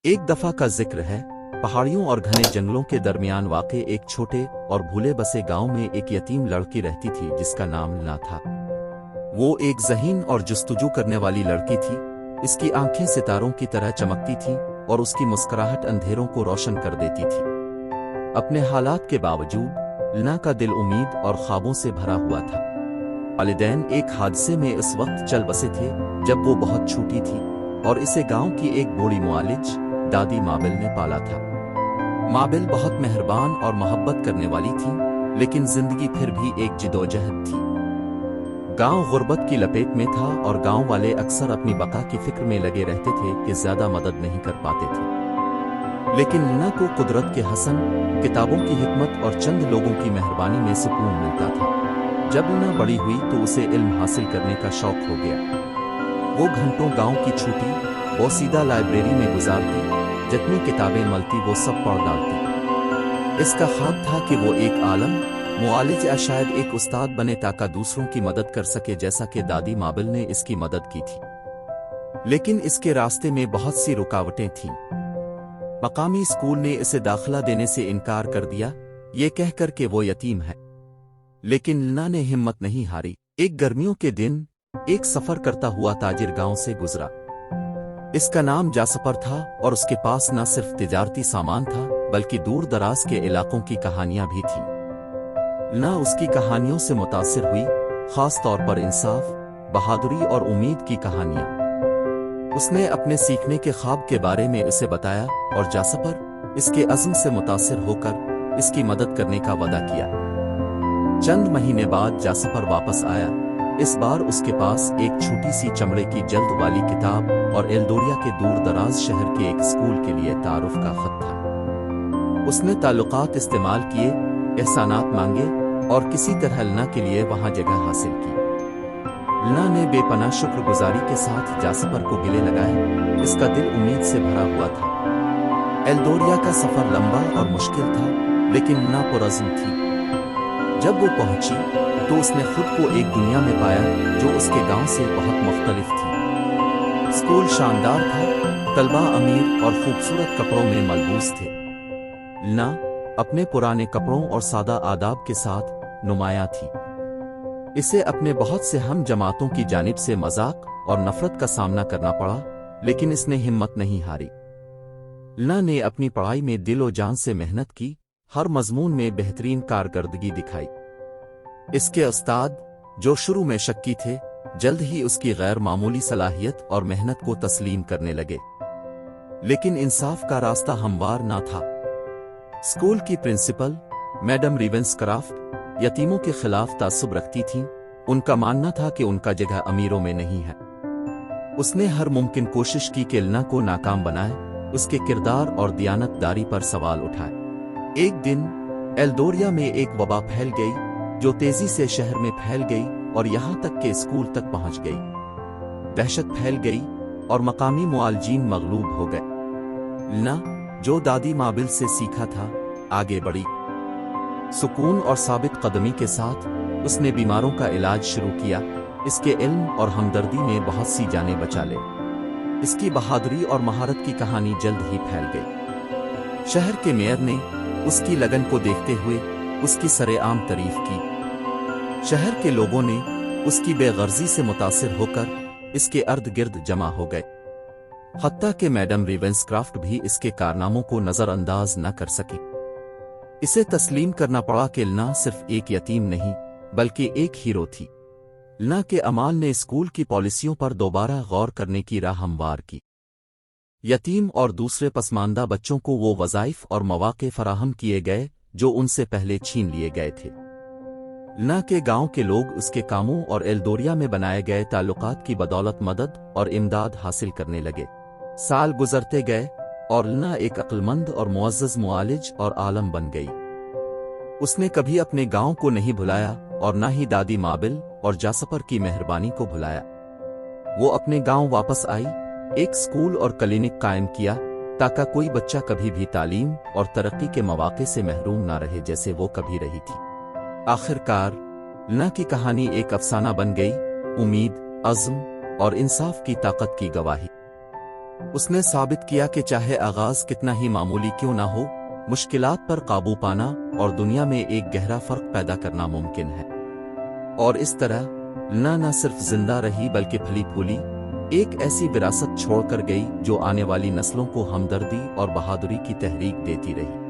ایک دفعہ کا ذکر ہے، پہاڑیوں اور گھنے جنگلوں کے درمیان واقع ایک چھوٹے اور بھولے بسے گاؤں میں ایک یتیم لڑکی رہتی تھی جس کا نام لنا تھا۔ وہ ایک ذہین اور جستجو کرنے والی لڑکی تھی۔ اس کی آنکھیں ستاروں کی طرح چمکتی تھیں اور اس کی مسکراہٹ اندھیروں کو روشن کر دیتی تھی۔ اپنے حالات کے باوجود لنا کا دل امید اور خوابوں سے بھرا ہوا تھا۔ والدین ایک حادثے میں اس وقت چل بسے تھے جب وہ بہت چھوٹی تھی اور اسے گاؤں کی ایک بوڑھی معالج دادی مابل نے پالا تھا۔ مابل بہت مہربان اور محبت کرنے والی تھی، لیکن زندگی پھر بھی ایک جدوجہد تھی۔ گاؤں غربت کی لپیٹ میں تھا اور گاؤں والے اکثر اپنی بقا کی فکر میں لگے رہتے تھے کہ زیادہ مدد نہیں کر پاتے تھے۔ لیکن لنا کو قدرت کے حسن، کتابوں کی حکمت اور چند لوگوں کی مہربانی میں سکون ملتا تھا۔ جب لنا بڑی ہوئی تو اسے علم حاصل کرنے کا شوق ہو گیا۔ وہ گھنٹوں گاؤں کی چھوٹی بوسیدہ لائبریری میں گزارتی، جتنی کتابیں ملتی وہ سب پڑھ ڈالتی۔ اس کا خواب تھا کہ وہ ایک عالم، معالج یا شاید ایک استاد بنے تاکہ دوسروں کی مدد کر سکے جیسا کہ دادی مابل نے اس کی مدد کی تھی۔ لیکن اس کے راستے میں بہت سی رکاوٹیں تھیں۔ مقامی اسکول نے اسے داخلہ دینے سے انکار کر دیا، یہ کہہ کر کہ وہ یتیم ہے۔ لیکن لنا نے ہمت نہیں ہاری۔ ایک گرمیوں کے دن ایک سفر کرتا ہوا تاجر گاؤں سے گزرا۔ اس کا نام جاسپر تھا اور اس کے پاس نہ صرف تجارتی سامان تھا بلکہ دور دراز کے علاقوں کی کہانیاں بھی تھیں۔ لنا اس کی کہانیوں سے متاثر ہوئی، خاص طور پر انصاف، بہادری اور امید کی کہانیاں۔ اس نے اپنے سیکھنے کے خواب کے بارے میں اسے بتایا اور جاسپر اس کے عزم سے متاثر ہو کر اس کی مدد کرنے کا وعدہ کیا۔ چند مہینے بعد جاسپر واپس آیا۔ اس بار اس کے پاس ایک چھوٹی سی چمڑے کی جلد والی کتاب اور ایلدوریا کے دور دراز شہر کے ایک اسکول کے لیے تعارف کا خط تھا۔ اس نے تعلقات استعمال کیے، احسانات مانگے اور کسی طرح لنا کے لیے وہاں جگہ حاصل کی۔ لنا نے بے پناہ شکر گزاری کے ساتھ جاسپر کو گلے لگائے، اس کا دل امید سے بھرا ہوا تھا۔ ایلدوریا کا سفر لمبا اور مشکل تھا، لیکن لنا پرعزم تھی۔ جب وہ پہنچی تو اس نے خود کو ایک دنیا میں پایا جو اس کے گاؤں سے بہت مختلف تھی۔ اسکول شاندار تھا، طلباء امیر اور خوبصورت کپڑوں میں ملبوس تھے۔ لنا اپنے پرانے کپڑوں اور سادہ آداب کے ساتھ نمایاں تھی۔ اسے اپنے بہت سے ہم جماعتوں کی جانب سے مذاق اور نفرت کا سامنا کرنا پڑا، لیکن اس نے ہمت نہیں ہاری۔ لنا نے اپنی پڑھائی میں دل و جان سے محنت کی، ہر مضمون میں بہترین کارکردگی دکھائی۔ اس کے استاد، جو شروع میں شکی تھے، جلد ہی اس کی غیر معمولی صلاحیت اور محنت کو تسلیم کرنے لگے۔ لیکن انصاف کا راستہ ہموار نہ تھا۔ اسکول کی پرنسپل، میڈم ریونسکرافٹ، یتیموں کے خلاف تعصب رکھتی تھیں۔ ان کا ماننا تھا کہ ان کا جگہ امیروں میں نہیں ہے۔ اس نے ہر ممکن کوشش کی کہ لنا کو ناکام بنائے، اس کے کردار اور دیانت داری پر سوال اٹھائے۔ ایک دن ایلدوریا میں ایک وبا پھیل گئی جو تیزی سے شہر میں پھیل گئی اور یہاں تک کہ اسکول تک پہنچ گئی۔ دہشت پھیل گئی اور مقامی معالجین مغلوب ہو گئے۔ لنا، جو دادی مابل سے سیکھا تھا، آگے بڑھی۔ سکون اور ثابت قدمی کے ساتھ اس نے بیماروں کا علاج شروع کیا۔ اس کے علم اور ہمدردی نے بہت سی جانیں بچا لے۔ اس کی بہادری اور مہارت کی کہانی جلد ہی پھیل گئی۔ شہر کے میئر نے اس کی لگن کو دیکھتے ہوئے اس کی سرعام تعریف کی۔ شہر کے لوگوں نے اس کی بے غرضی سے متاثر ہو کر اس کے ارد گرد جمع ہو گئے۔ حتیٰ کہ میڈم ریونسکرافٹ بھی اس کے کارناموں کو نظر انداز نہ کر سکی۔ اسے تسلیم کرنا پڑا کہ لنا صرف ایک یتیم نہیں بلکہ ایک ہیرو تھی۔ لنا کے اعمال نے اسکول کی پالیسیوں پر دوبارہ غور کرنے کی راہ ہموار کی۔ یتیم اور دوسرے پسماندہ بچوں کو وہ وظائف اور مواقع فراہم کیے گئے جو ان سے پہلے چھین لیے گئے تھے۔ لنا کے گاؤں کے لوگ اس کے کاموں اور ایلدوریا میں بنائے گئے تعلقات کی بدولت مدد اور امداد حاصل کرنے لگے۔ سال گزرتے گئے اور لنا ایک عقلمند اور معزز معالج اور عالم بن گئی۔ اس نے کبھی اپنے گاؤں کو نہیں بھلایا اور نہ ہی دادی مابل اور جاسپر کی مہربانی کو بھلایا۔ وہ اپنے گاؤں واپس آئی، ایک اسکول اور کلینک قائم کیا تاکہ کوئی بچہ کبھی بھی تعلیم اور ترقی کے مواقع سے محروم نہ رہے جیسے وہ کبھی رہی تھی۔ آخر کار لنا کی کہانی ایک افسانہ بن گئی، امید، عزم اور انصاف کی طاقت کی گواہی۔ اس نے ثابت کیا کہ چاہے آغاز کتنا ہی معمولی کیوں نہ ہو، مشکلات پر قابو پانا اور دنیا میں ایک گہرا فرق پیدا کرنا ممکن ہے۔ اور اس طرح لنا نہ صرف زندہ رہی بلکہ پھلی پھولی، ایک ایسی وراثت چھوڑ کر گئی جو آنے والی نسلوں کو ہمدردی اور بہادری کی تحریک دیتی رہی۔